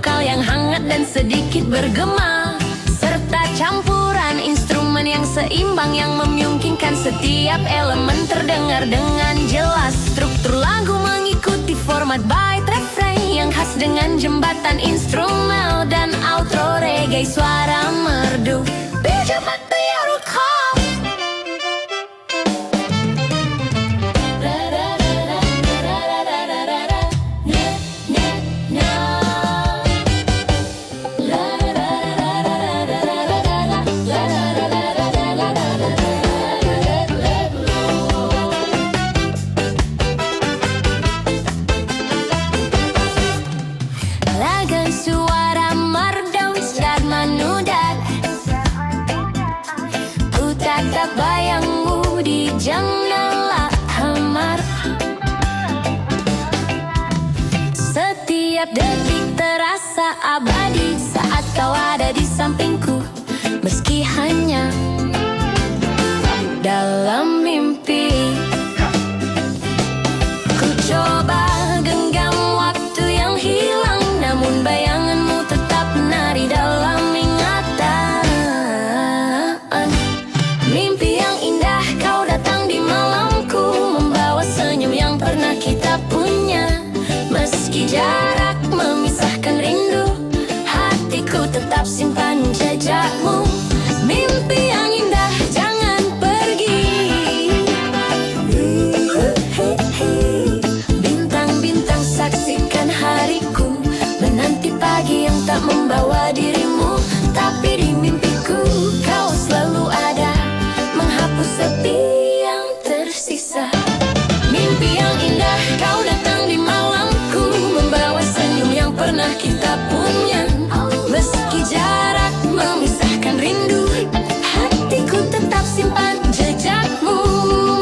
vokal yang hangat dan sedikit bergema, serta campuran instrumen yang seimbang yang memungkinkan setiap elemen terdengar dengan jelas. Struktur lagu mengikuti format bait refrain yang khas dengan jembatan instrumental dan outro reggae suara merdu. Pejabat biar kau lagan suara merdu dan menudat, ku tatap bayangmu di jendela kamar. Setiap detik terasa abadi saat kau ada di sampingku, meski hanya dalam mimpi. Ku coba genggam waktu yang hilang, namun bayanganmu tetap menari dalam ingatan. Mimpi yang indah kau datang di malamku, membawa senyum yang pernah kita punya. Meski jarak memisahkan rindu, hatiku tetap simpan jejakmu. Mimpi yang indah jangan pergi. Bintang-bintang saksikan hariku, menanti pagi yang tak membawa dirimu. Tapi di mimpiku kau selalu ada, menghapus sepi yang tersisa. Mimpi yang indah kau datang di malamku, membawa senyum yang pernah kita punya. Meski jarak memisahkan rindu, hatiku tetap simpan jejakmu.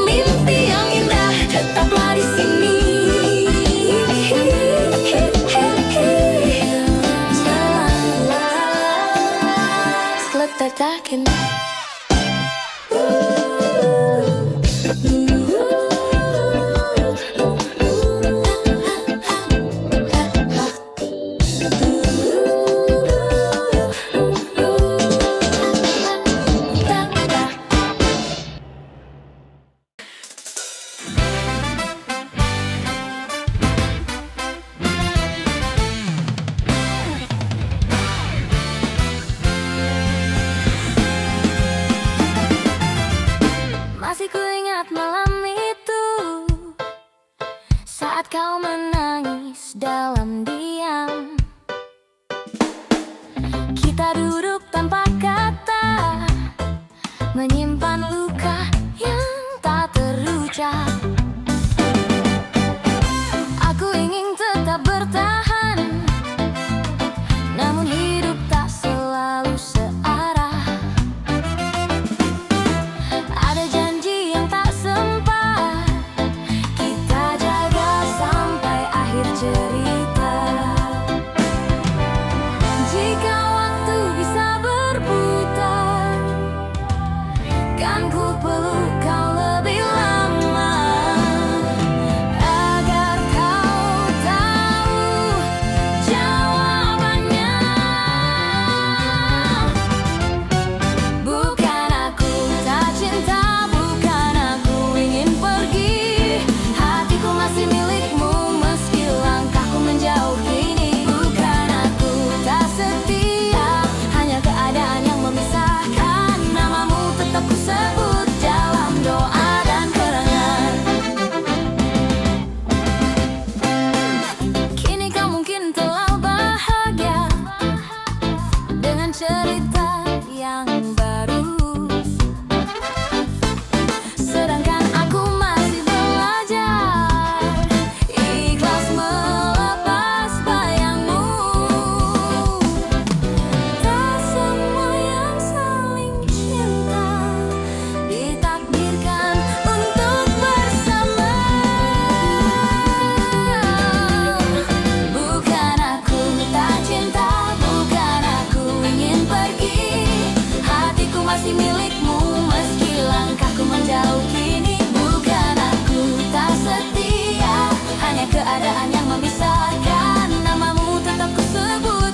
Mimpi yang indah tetaplah di sini. Letakkan masih ku ingat malam itu, saat kau menangis dalam diam. Kita duduk tanpa kata, menyimpan luka yang tak terucap. Aku ingin tetap bertahan, namun hidup tak selalu searah. Ada janji yang tak sempat kita jaga sampai akhir cerita. Jika waktu bisa berputar, kan ku peluk kau lebih lama, agar kau tahu jawabannya. Bukan aku tak cinta, bukan aku ingin pergi. Hatiku masih milikmu meski langkahku menjauh kini. Bukan aku tak setia, hanya keadaan yang memisahkan. Namamu tetap ku sebut dalam doa dan kenangan. Kini kau mungkin telah bahagia dengan cerita yang baru, sedangkan aku masih belajar ikhlas melepas bayangmu. Tak semua yang saling cinta ditakdirkan untuk bersama. Bukan aku tak cinta, bukan aku ingin pergi. Hatiku masih milikmu meski langkahku menjauh kini. Bukan aku tak setia, hanya keadaan yang memisahkan. Namamu tetap ku sebut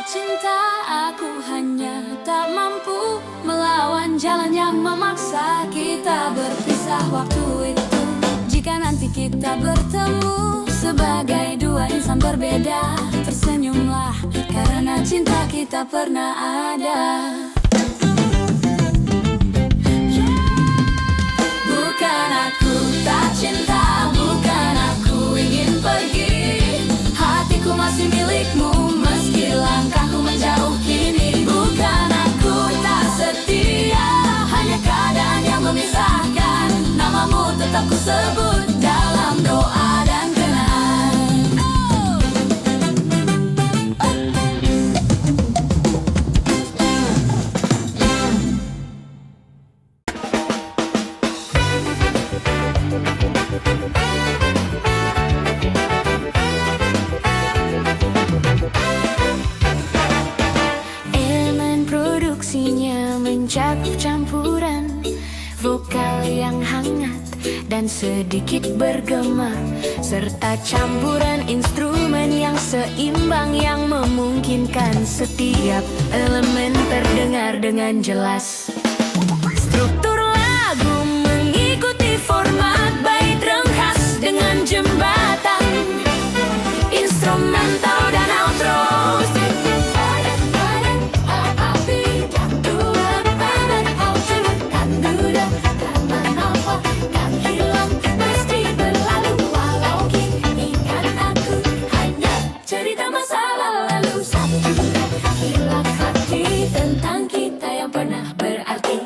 cinta, aku hanya tak mampu melawan jalan yang memaksa kita berpisah waktu itu. Jika nanti kita bertemu sebagai dua insan berbeda, tersenyumlah karena cinta kita pernah ada. Bukan aku tak cinta, bukan aku ingin pergi. Hatiku masih milikmu meski langkahku menjauh kini. Bukan aku tak setia, hanya keadaan yang memisahkan. Namamu tetap ku sebut dalam doa dan kenang. Elemen produksinya mencakup campuran vokal yang hangat dan sedikit bergema, serta campuran instrumen yang seimbang yang memungkinkan setiap elemen terdengar dengan jelas. Struktur lagu mengikuti format bait ringkas dengan jembatan instrumental dan outro. Tentang kita yang pernah berarti.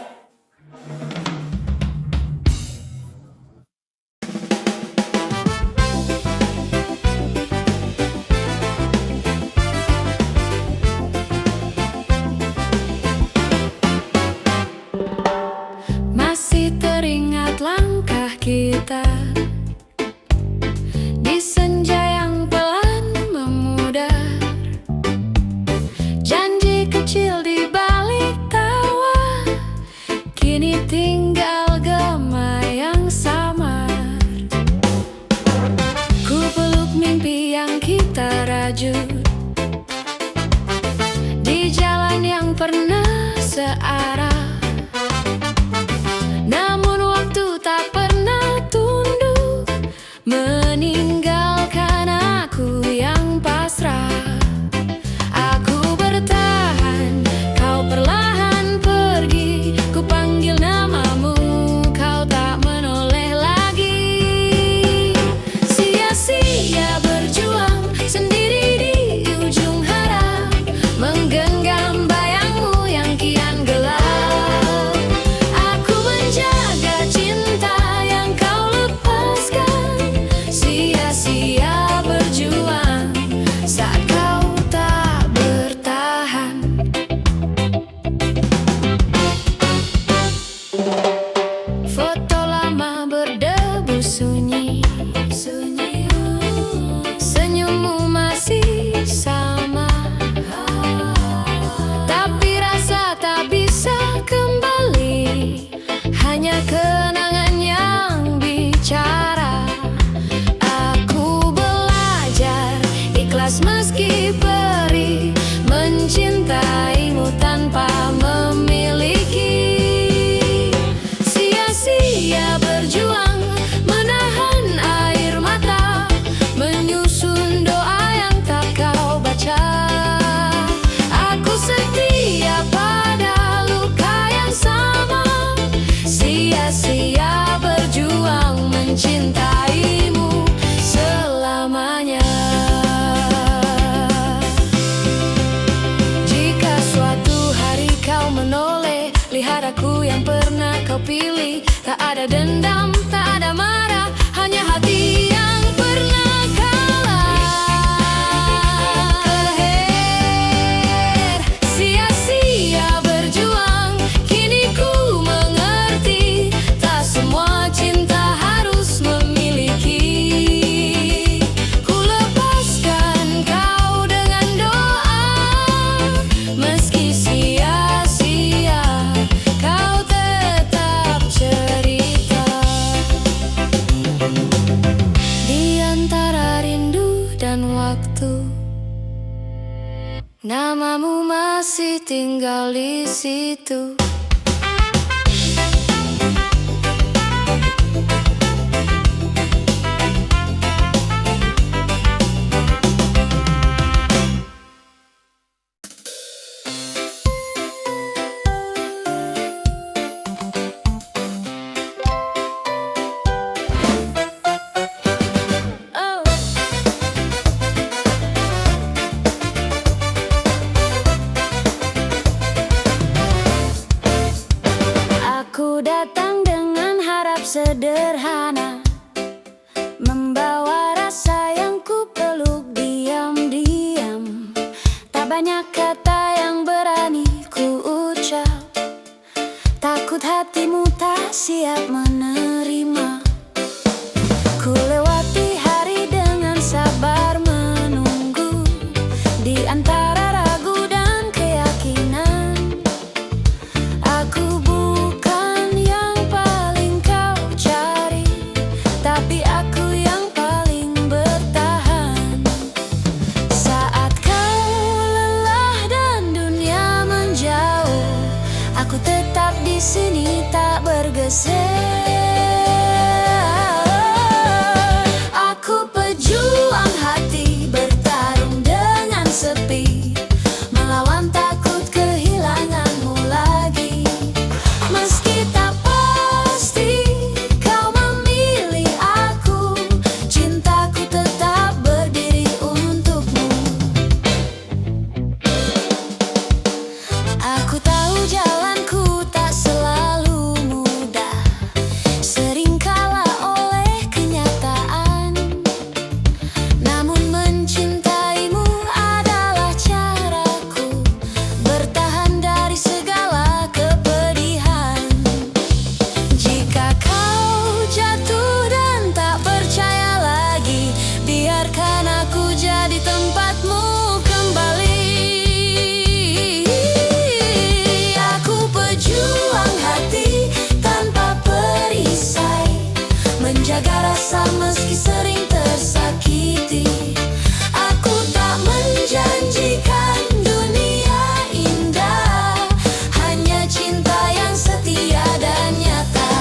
Masih teringat langkah kita di senja yang pelan memudar, janji kecil di balik tawa, kini tinggal gema yang samar. Ku peluk mimpi yang kita rajut di jalan yang pernah searah. Namun waktu tak pernah tunduk, meninggalkan aku yang pasrah. Aku bertahan, kau perlahan pergi. Ku panggil namamu, kau tak menoleh lagi. Sia-sia berjuang sendiri di ujung harap, menggenggam bayangmu yang kian gelap. Aku menjaga cinta yang kau lepaskan, sia-sia berjuang saat kau tak bertahan. Foto lama berdebu sunyi, senyummu masih sama, tapi rasa tak bisa kembali, hanya kenangan yang bicara. Aku belajar ikhlas meski perih, mencintaimu tanpa memiliki. Sia-sia berjuang menahan air mata, menyusun doa yang tak kau baca. Aku setia pada luka yang sama, sia-sia berjuang mencintaimu selamanya. Jika suatu hari kau menoleh, lihat aku yang pernah kau pilih. Tak ada dendam, tak ada marah, hanya hati yang pernah kalah. Sia-sia berjuang, kini ku mengerti, tak semua cinta harus memiliki. Ku lepaskan kau dengan doa, meski sia-sia kau tetap cerita. Namamu masih tinggal di situ. Aku datang dengan harap sederhana, membawa rasa yang ku peluk diam-diam. Tak banyak kata yang berani ku ucap, takut hatimu tak siap menerima. Ku lewati hari dengan sabar menunggu, di antara ragu dan keyakinan. Aku bukan yang paling kau cari, tapi aku yang paling bertahan. Saat kau lelah dan dunia menjauh, aku tetap di sini tak bergeser. Aku pejuang hati, bertarung dengan sepi, melawan takut kehilanganmu lagi. Meski tak pasti kau memilih aku, cintaku tetap berdiri untukmu. Aku tahu jalanku tak selalu mudah, sering kalah oleh kenyataan. Namun mencintaimu adalah caraku, bertahan dari segala kepedihan. Jika kau jatuh dan tak percaya lagi, biarkan aku jadi tempatmu kembali. Aku pejuang hati tanpa perisai, menjaga rasa meski sering tersakiti. Aku tak menjanjikan dunia indah, hanya cinta yang setia dan nyata.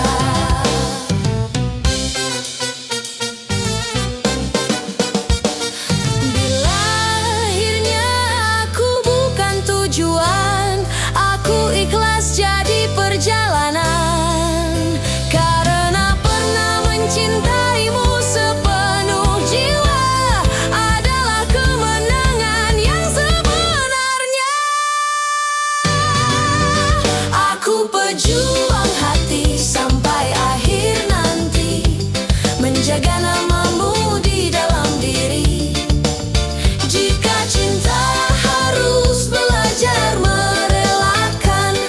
Bila akhirnya aku bukan tujuan, aku ikhlas jadi perjalanan. Karena pernah mencintaimu sepenuh jiwa adalah kemenangan yang sebenarnya. Aku pejuang hati sampai akhir nanti, menjaga namamu di dalam diri. Jika cinta harus belajar merelakan,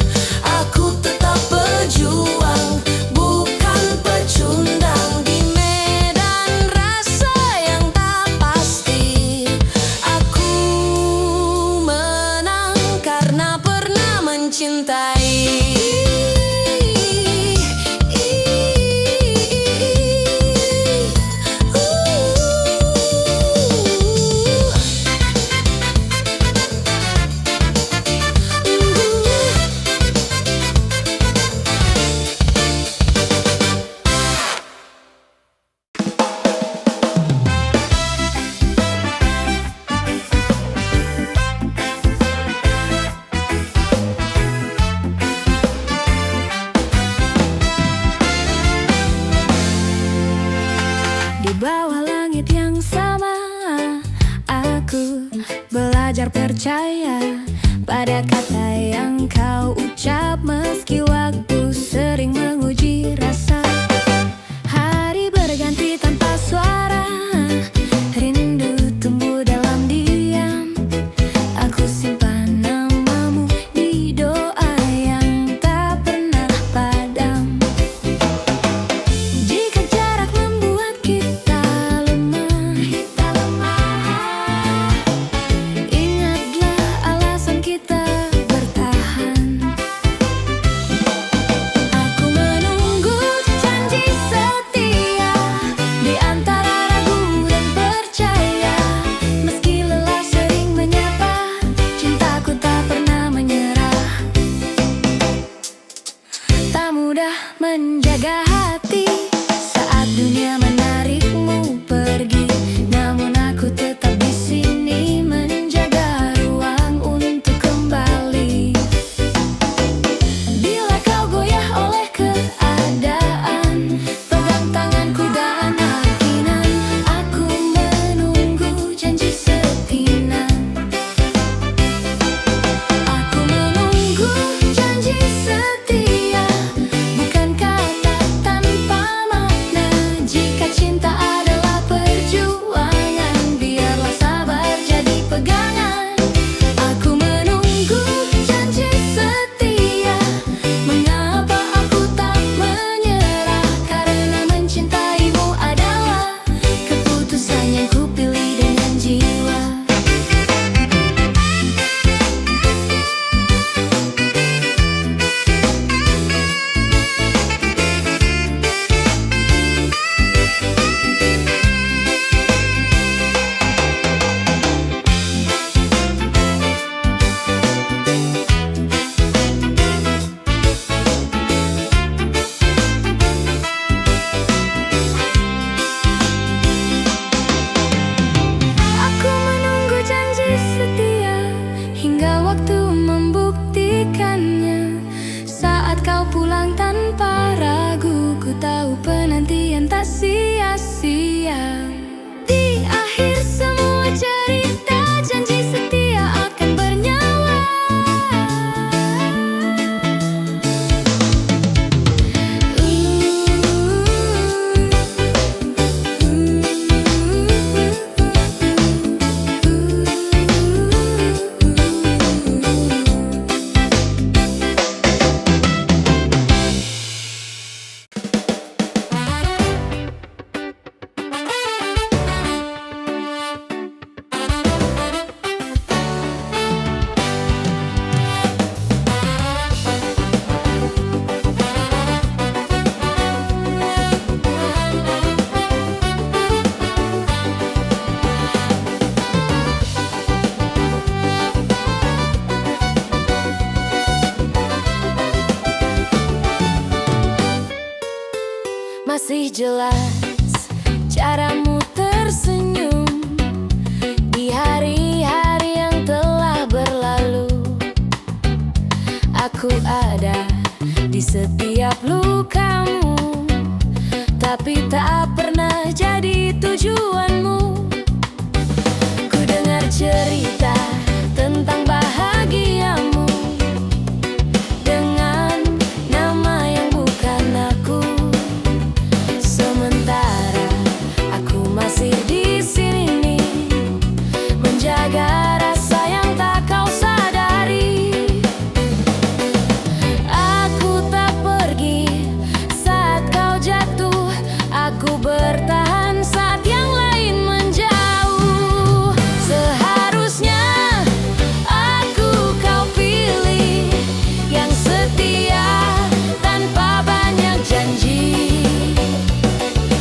aku tetap berjuang, bukan pecundang. Di medan rasa yang tak pasti, aku menang karena pernah mencintai. Di bawah langit yang sama, aku belajar percaya pada kata yang kau ucap. Meski waktu sering menguji rasa, hari berganti tanpa suara, rindu tumbuh dalam diam. Aku simpan namamu di doa yang tak pernah padam. Jika jarak membuat kita lemah, ingatlah alasan kita bertahan. waktu membuktikannya. Saat kau pulang tanpa ragu, ku tahu penantian tak sia-sia. Di akhir semua cerita, janji setia akan bernyawa. Masih jelas caramu tersenyum di hari-hari yang telah berlalu. Aku ada di setiap lukamu, tapi tak pernah jadi tujuanmu. Ku dengar cerita tentang bahagiamu dengan nama yang bukan aku. Sementara aku masih di sini menjaga rasa yang tak kau sadari. Aku tak pergi saat kau jatuh, aku bertahan saat yang lain menjauh. Seharusnya aku kau pilih yang setia tanpa banyak janji,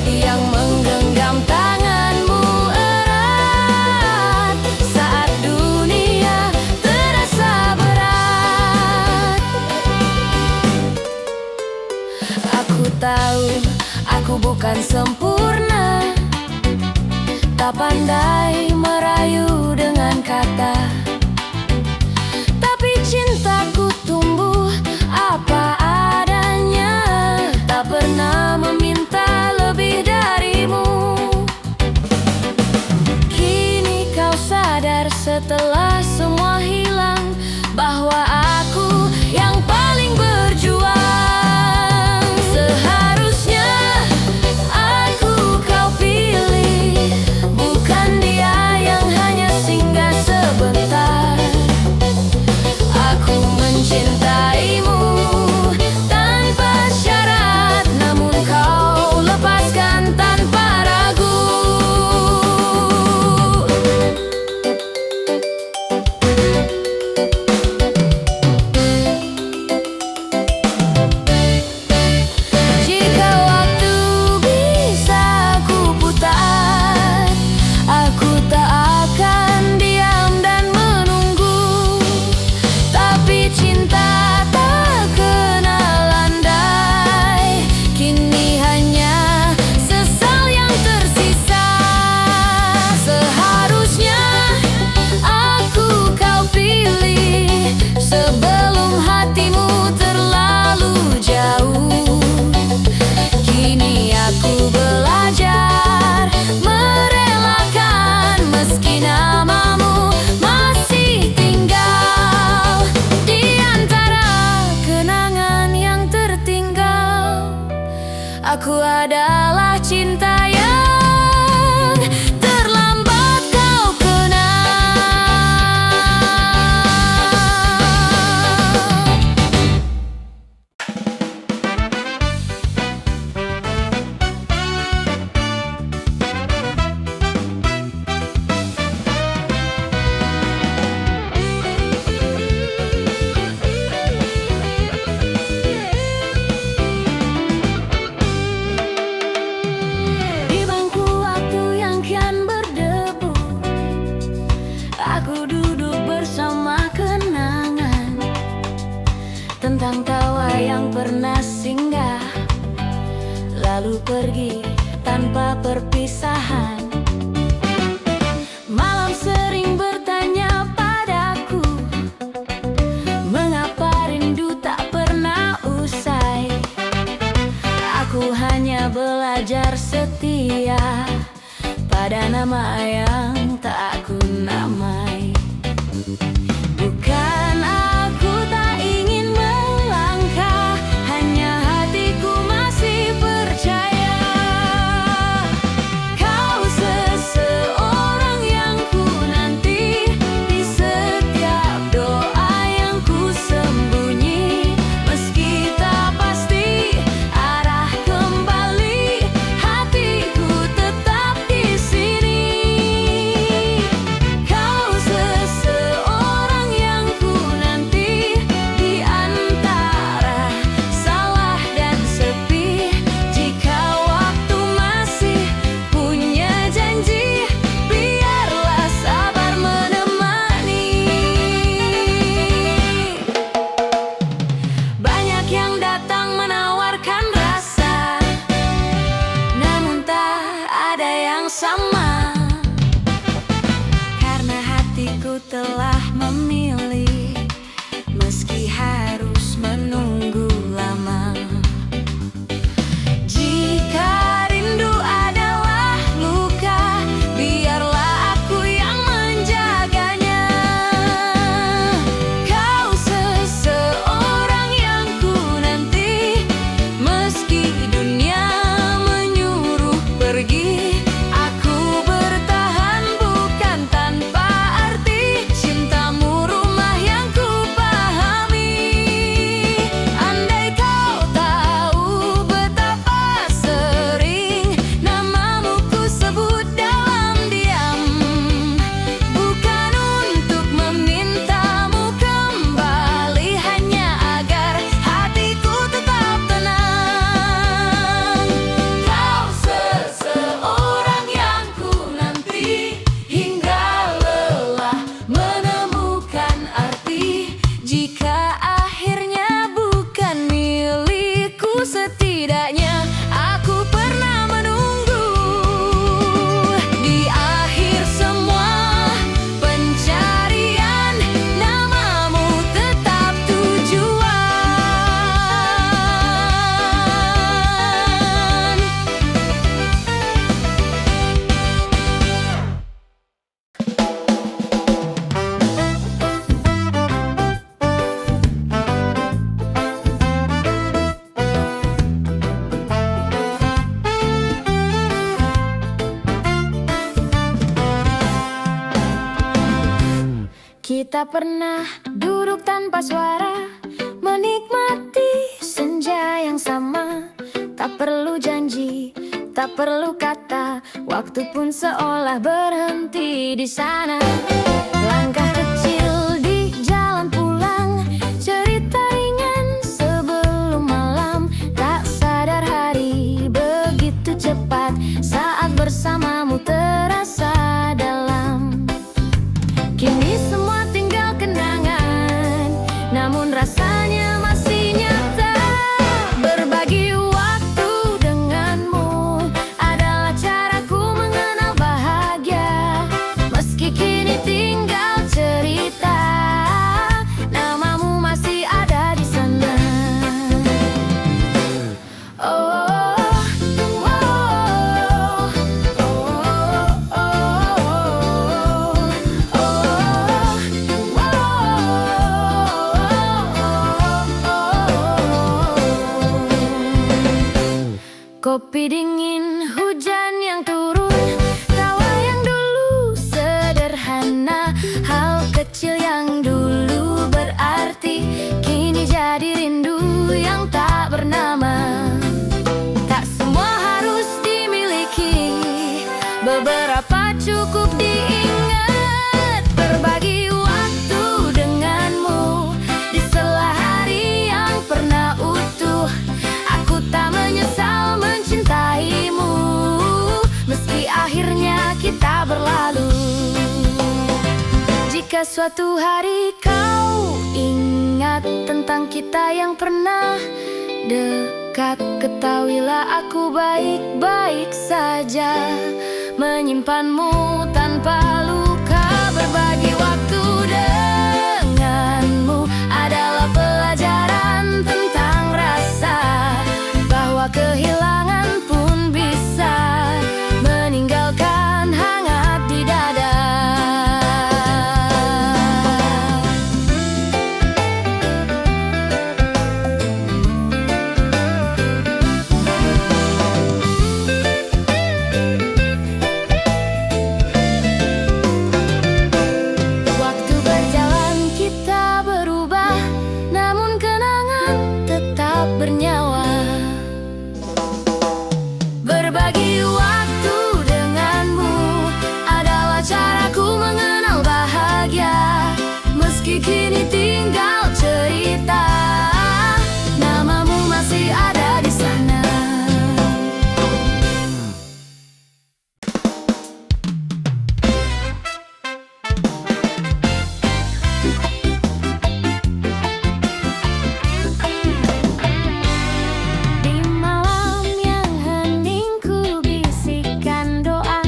yang menggenggam tanganmu erat saat dunia terasa berat. Aku tahu aku bukan sempurna, tak pandai merayu dengan kata, tapi cintaku tumbuh apa adanya, tak pernah meminta lebih darimu. Kini kau sadar setelah semua hilang bahwa aku yang paling berjuang. Seharusnya aku kau pilih, bukan dia yang hanya singgah sebentar. Aku mencintaimu tanpa syarat, namun kau lepaskan tanpa ragu. Jika waktu bisa ku putar, aku tak akan diam dan menunggu. Tapi cinta tak kenal landai, kini hanya sesal yang tersisa. Seharusnya aku kau pilih sebelum hatimu terlalu jauh. Kini aku belajar merelakan meski namamu masih tinggal di antara kenangan yang tertinggal. Aku adalah cinta yang terlambat kau kenal. Di bangku waktu yang kian berdebu, aku duduk bersama kenangan tentang tawa yang pernah singgah lalu pergi tanpa perpisahan. Malam sering bertanya padaku, setia pada nama yang tak aku namai. Bukan aku tak ingin melangkah, hanya hatiku masih percaya. Kau seseorang yang ku nanti, di setiap doa yang ku sembunyi. Meski tak pasti arah kembali, hatiku tetap di sini. Kau seseorang yang ku nanti, di antara salah dan sepi. Jika waktu masih punya janji, biarlah sabar menemani. Banyak yang datang menawarkan rasa, namun tak ada yang sama. Karena hatiku telah memilih, meski harus menunggu lama. Jika rindu adalah luka, biarlah aku yang menjaganya. Kau seseorang yang ku nanti, meski dunia menyuruh pergi. Aku bertahan bukan tanpa arti, cintamu rumah yang ku pahami. Andai kau tahu betapa sering namamu ku sebut dalam diam, bukan untuk memintamu kembali, hanya agar hatiku tetap tenang. Kau seseorang yang ku nanti, hingga lelah menemukan arti. Jika akhirnya bukan milikku, setidaknya aku pernah menunggu. Di akhir semua pencarian, namamu tetap tujuan. Kita pernah duduk tanpa suara, menikmati senja yang sama. Tak perlu janji, tak perlu kata, waktu pun seolah berhenti di sana. Langkah kecil di jalan pulang, cerita ringan sebelum malam. Tak sadar hari begitu cepat, saat bersamamu terasa dalam. Kini semua tinggal kenangan, namun rasanya masih nyata. Berbagi waktu denganmu adalah caraku mengenal bahagia. Meski kini tinggal cerita, namamu masih ada di sana. Oh, kopi dingin, hujan yang turun, tawa yang dulu sederhana. Hal kecil yang dulu berarti, kini jadi rindu yang tak bernama. Tak semua harus dimiliki, beberapa cukup diingat. Berbagi waktu denganmu di sela hari yang pernah utuh. Aku tak menyesal mencintaimu, meski akhirnya kita berlalu. Jika suatu hari kau ingat tentang kita yang pernah dekat, ketahuilah aku baik-baik saja, menyimpanmu tanpa luka. Berbagi waktu denganmu adalah pelajaran tentang rasa, bahwa kehilangan pun bisa kini tinggal cerita. Namamu masih ada di sana. Di malam yang hening ku bisikan doa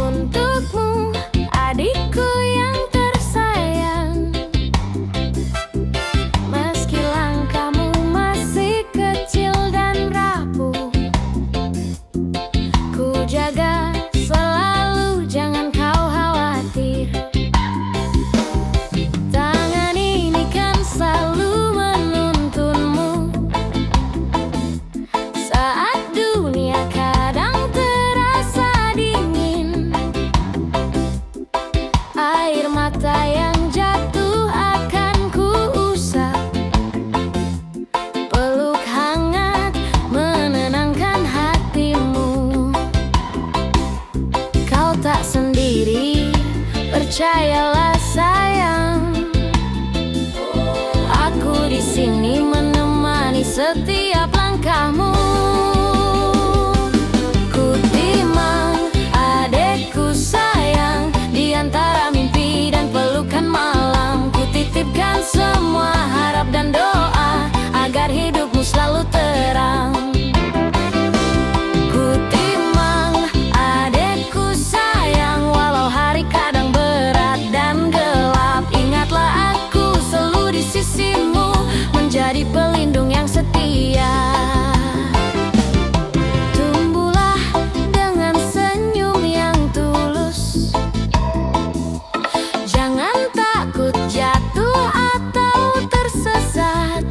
untukmu, adikku yang tersayang. Meski langkahmu masih kecil dan rapuh, ku jaga selalu, jangan kau khawatir. Tangan ini kan selalu menuntunmu saat dunia kadang terasa dingin. Air mata yang jatuh akan ku usap, peluk hangat menenangkan hatimu. Kau tak sendiri, percayalah sayang. Aku di sini menemani setiap langkahmu. Ku timang adekku sayang, di antara mimpi dan pelukan malam. Ku titipkan semua harap dan doa agar hidupmu selalu terang. Ku timang adekku sayang, walau hari kadang berat dan gelap. Ingatlah aku selalu di sisimu, menjadi pelindung yang setia. Tumbuhlah dengan senyum yang tulus, jangan takut jatuh atau tersesat.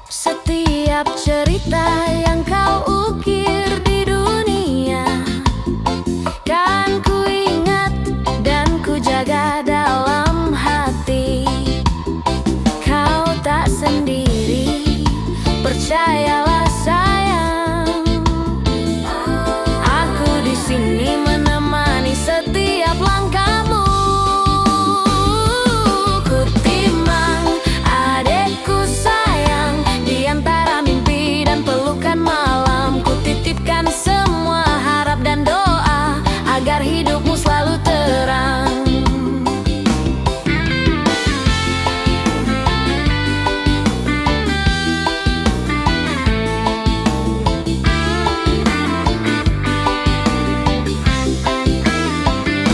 Setiap cerita yang kau ukir di dunia kan ku ingat dan ku jaga dalam hati. Kau tak sendiri, percayalah sayang. Aku di sini menemani setiap langkahmu. Ku timang adekku sayang, di antara mimpi dan pelukan malam. Ku titipkan semua harap dan doa agar hidupmu selalu terang.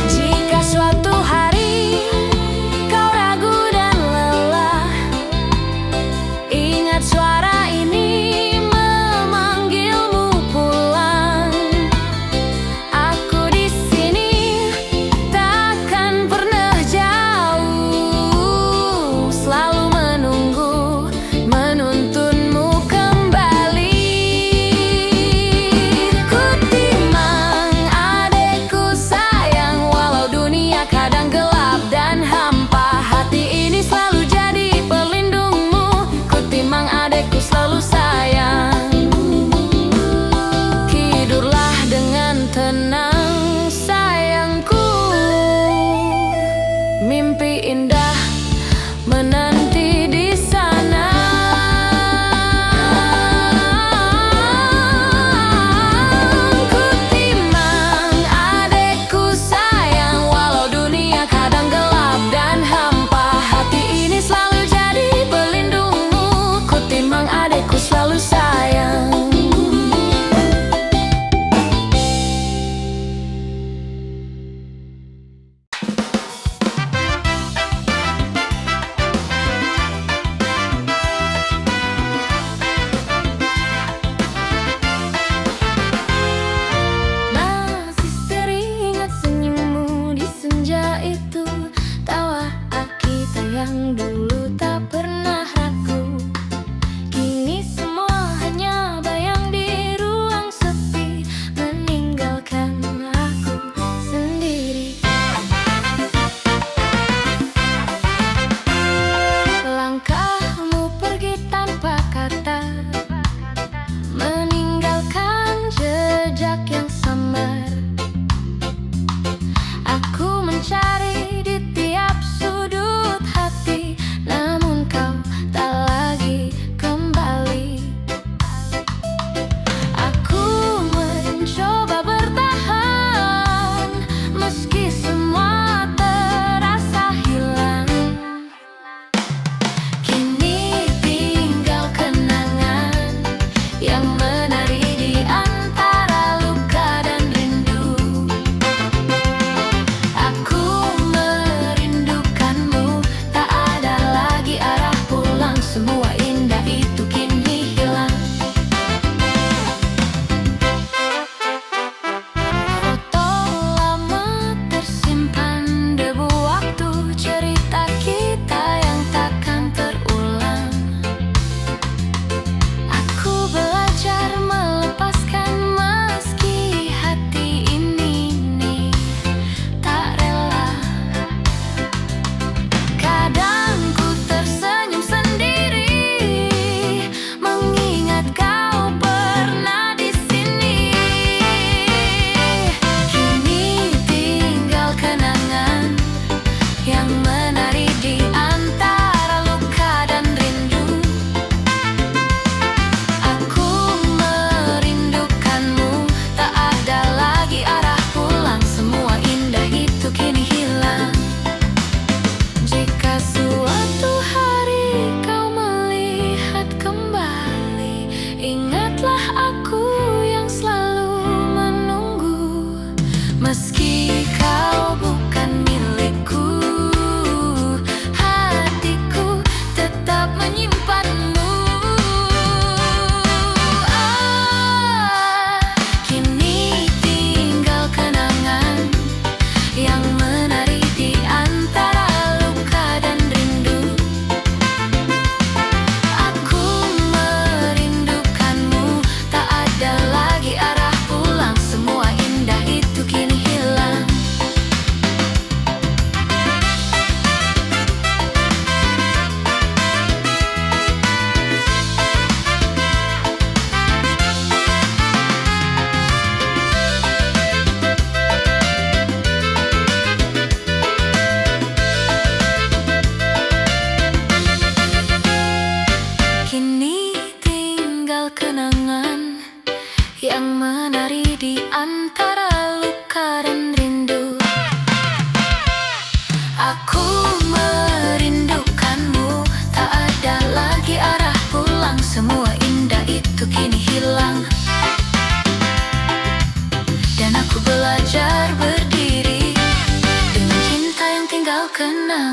Jika suatu hari kau ragu dan lelah, ingat suara ini memanggilmu pulang. Aku di sini takkan pernah jauh, selalu menunggu, menuntunmu kembali. Ku timang adekku sayang, walau dunia kadang gelap dan hampa. Hati ini selalu jadi pelindungmu. Ku timang adekku selalu sayang. Tidurlah dengan tenang sayangku, mimpi indah menanti di sana. Ku timang adekku sayang, walau dunia kadang gelap dan hampa. Hati ini selalu jadi pelindungmu. Ku timang adekku selalu sayang. Masih teringat senyummu di senja itu, tawa kita yang dulu tak pernah ragu. Kini semua hanya bayang di ruang sepi, meninggalkan aku sendiri. Langkahmu pergi tanpa kata, meninggalkan jejak yang samar. Aku mencari di tiap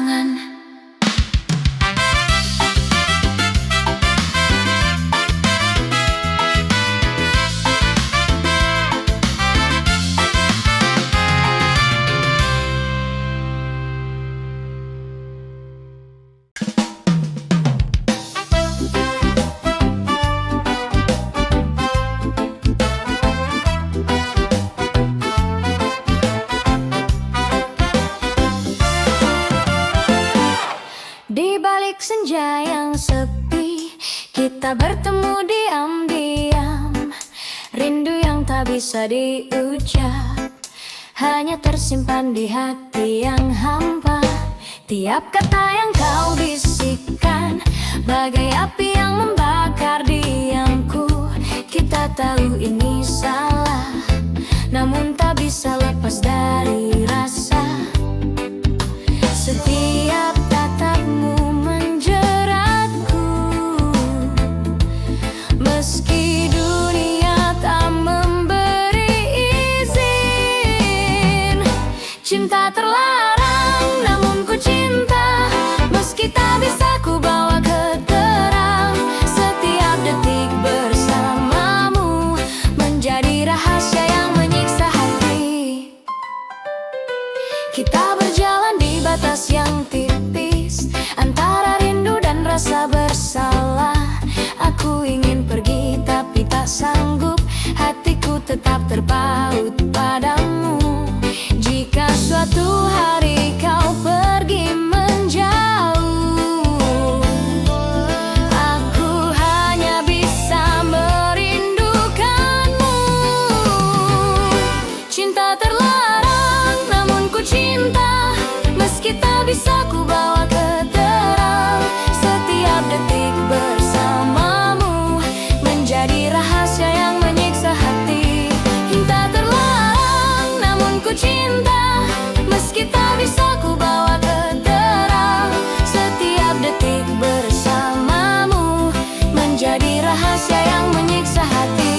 tangan. Di balik senja yang sepi, kita bertemu diam-diam. Rindu yang tak bisa diucap, hanya tersimpan di hati yang hampa. Tiap kata yang kau bisikkan, bagai api yang membakar diamku. Kita tahu ini salah, namun tak bisa lepas dari rasa. Setiap tatapmu menjeratku, meski dunia tak memberi izin. Cinta terlarang, namun ku cinta, meski tak bisa ku bawa ke terang. Setiap detik bersamamu menjadi rahasia yang menyiksa hati. Kita berjalan di batas yang tipis antara rindu dan rasa bersalah. Aku ingin pergi tapi tak sanggup, hatiku tetap terpaut padamu. Jika suatu hari kau pergi menjauh, aku hanya bisa merindukanmu. Cinta terlarang, namun ku cinta, meski tak bisa ku bawa ke terang. Setiap detik bersamamu menjadi rahasia yang menyiksa hati. Cinta terlarang, namun ku cinta, meski tak bisa ku bawa ke terang. Setiap detik bersamamu menjadi rahasia yang menyiksa hati.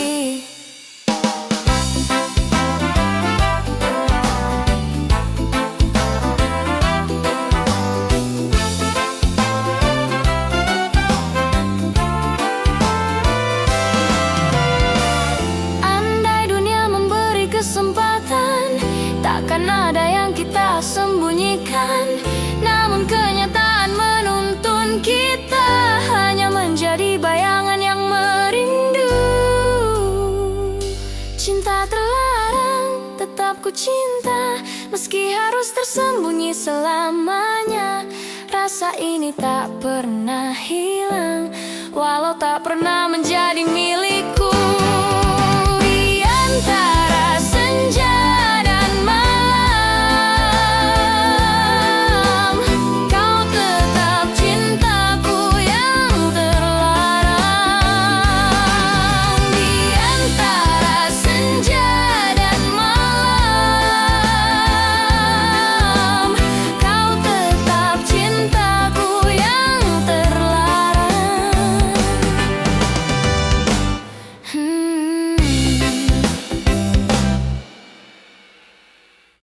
Kesempatan, takkan ada yang kita sembunyikan. Namun kenyataan menuntun kita hanya menjadi bayangan yang merindu. Cinta terlarang, tetap ku cinta, meski harus tersembunyi selamanya. Rasa ini tak pernah hilang, walau tak pernah menjadi milik.